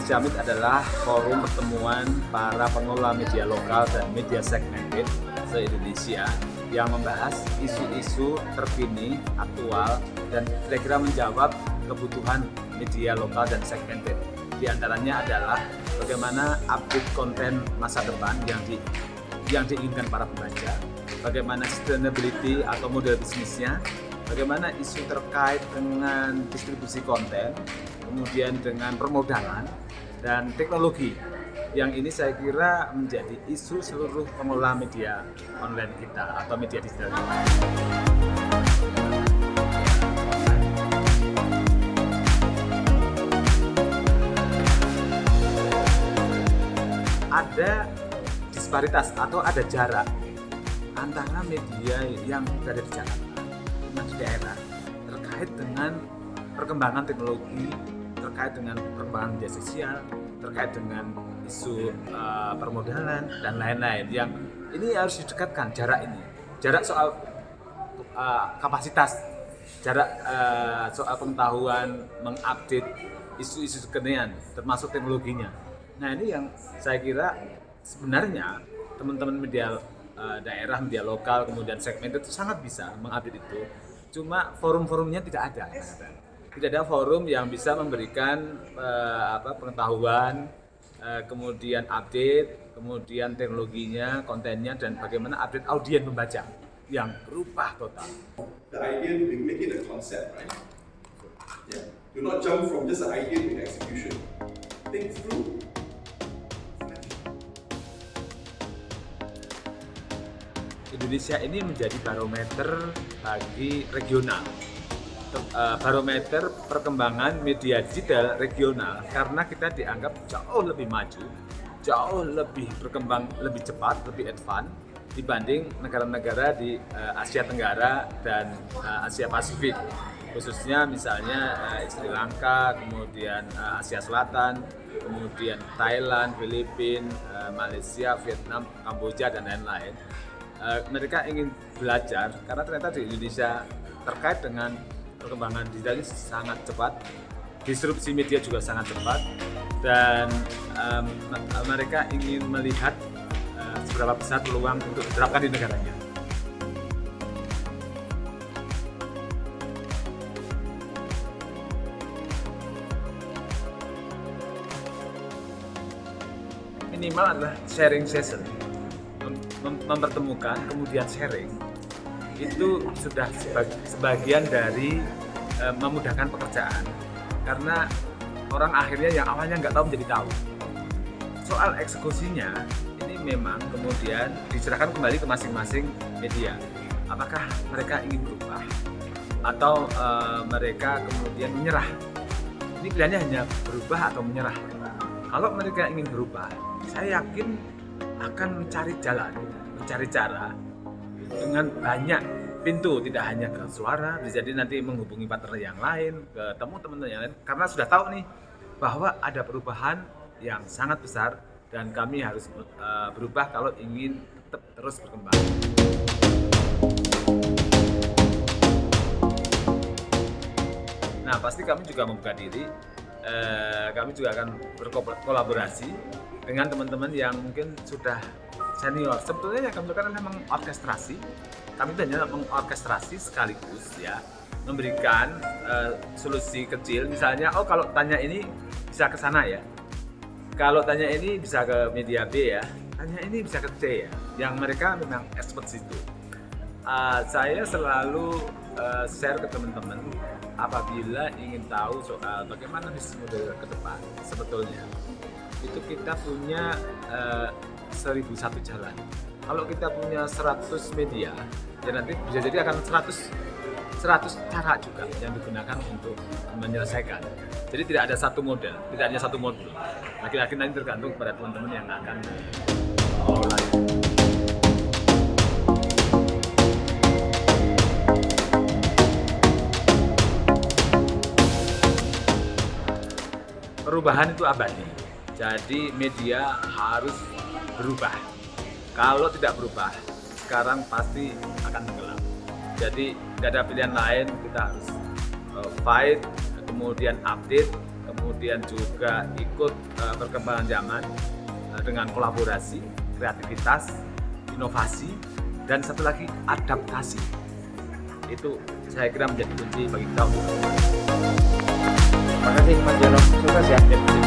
Indonesia Meet adalah forum pertemuan para pengelola media lokal dan media segmented se-Indonesia yang membahas isu-isu terkini, aktual, dan kira-kira menjawab kebutuhan media lokal dan segmented. Di antaranya adalah bagaimana update konten masa depan yang diinginkan para pembaca, bagaimana sustainability atau model bisnisnya, bagaimana isu terkait dengan distribusi konten, kemudian dengan permodalan dan teknologi. Yang ini saya kira menjadi isu seluruh pengelola media online kita atau media digital kita. Ada disparitas atau ada jarak antara media yang berada di Jakarta dan di daerah terkait dengan perkembangan teknologi, terkait dengan perkembangan media sosial, terkait dengan isu permodalan dan lain-lain. Yang ini harus didekatkan jarak ini, jarak soal kapasitas, jarak soal pengetahuan, mengupdate isu-isu kekinian, termasuk teknologinya. Nah ini yang saya kira sebenarnya teman-teman media daerah, media lokal, kemudian segmen itu sangat bisa mengupdate itu. Cuma forum-forumnya tidak ada. Tidak ada forum yang bisa memberikan pengetahuan, kemudian update, kemudian teknologinya, kontennya, dan bagaimana update audiens pembaca yang berubah total. The idea to make it a concept, right? Yeah. Do not jump from just an idea to execution. Think through. Indonesia ini menjadi barometer bagi regional, barometer perkembangan media digital regional karena kita dianggap jauh lebih maju, jauh lebih berkembang, lebih cepat, lebih advance dibanding negara-negara di Asia Tenggara dan Asia Pasifik, khususnya misalnya Sri Lanka, kemudian Asia Selatan, kemudian Thailand, Filipina, Malaysia, Vietnam, Kamboja, dan lain-lain. Mereka ingin belajar karena ternyata di Indonesia terkait dengan perkembangan digital ini sangat cepat, disrupsi media juga sangat cepat, dan mereka ingin melihat seberapa besar peluang untuk diterapkan di negaranya. Minimal adalah sharing session, mempertemukan kemudian sharing itu sudah sebagian dari memudahkan pekerjaan karena orang akhirnya yang awalnya nggak tahu menjadi tahu. Soal eksekusinya ini memang kemudian diserahkan kembali ke masing-masing media, apakah mereka ingin berubah atau mereka kemudian menyerah. Ini pilihannya hanya berubah atau menyerah. Kalau mereka ingin berubah, saya yakin akan mencari jalan, mencari cara dengan banyak pintu, tidak hanya ke suara, bisa jadi nanti menghubungi partner yang lain, ketemu teman-teman yang lain, karena sudah tahu nih bahwa ada perubahan yang sangat besar dan kami harus berubah kalau ingin tetap terus berkembang. Nah, pasti kami juga membuka diri, kami juga akan berkolaborasi dengan teman-teman yang mungkin sudah senior. Sebetulnya yang kami lakukan adalah mengorkestrasi. Kami hanya mengorkestrasi sekaligus ya, memberikan solusi kecil. Misalnya, oh kalau tanya ini bisa ke sana ya. Kalau tanya ini bisa ke media B ya. Tanya ini bisa ke C ya. Yang mereka memang expert situ. Saya selalu share ke teman-teman apabila ingin tahu soal bagaimana bisnis model ke depan. Sebetulnya itu kita punya 1001 jalan. Kalau kita punya 100 media, ya nanti bisa jadi akan 100 cara juga yang digunakan untuk menyelesaikan. Jadi tidak ada satu model, tidak hanya satu modul. Lagi-lagi nanti tergantung pada teman-teman yang akan mulai. Perubahan itu abadi. Jadi media harus berubah. Kalau tidak berubah, sekarang pasti akan tenggelam. Jadi tidak ada pilihan lain, kita harus fight, kemudian update, kemudian juga ikut perkembangan zaman dengan kolaborasi, kreativitas, inovasi, dan satu lagi adaptasi. Itu saya kira menjadi kunci bagi kita untuk Terima kasih Mas Jono, sukses ya. menjadi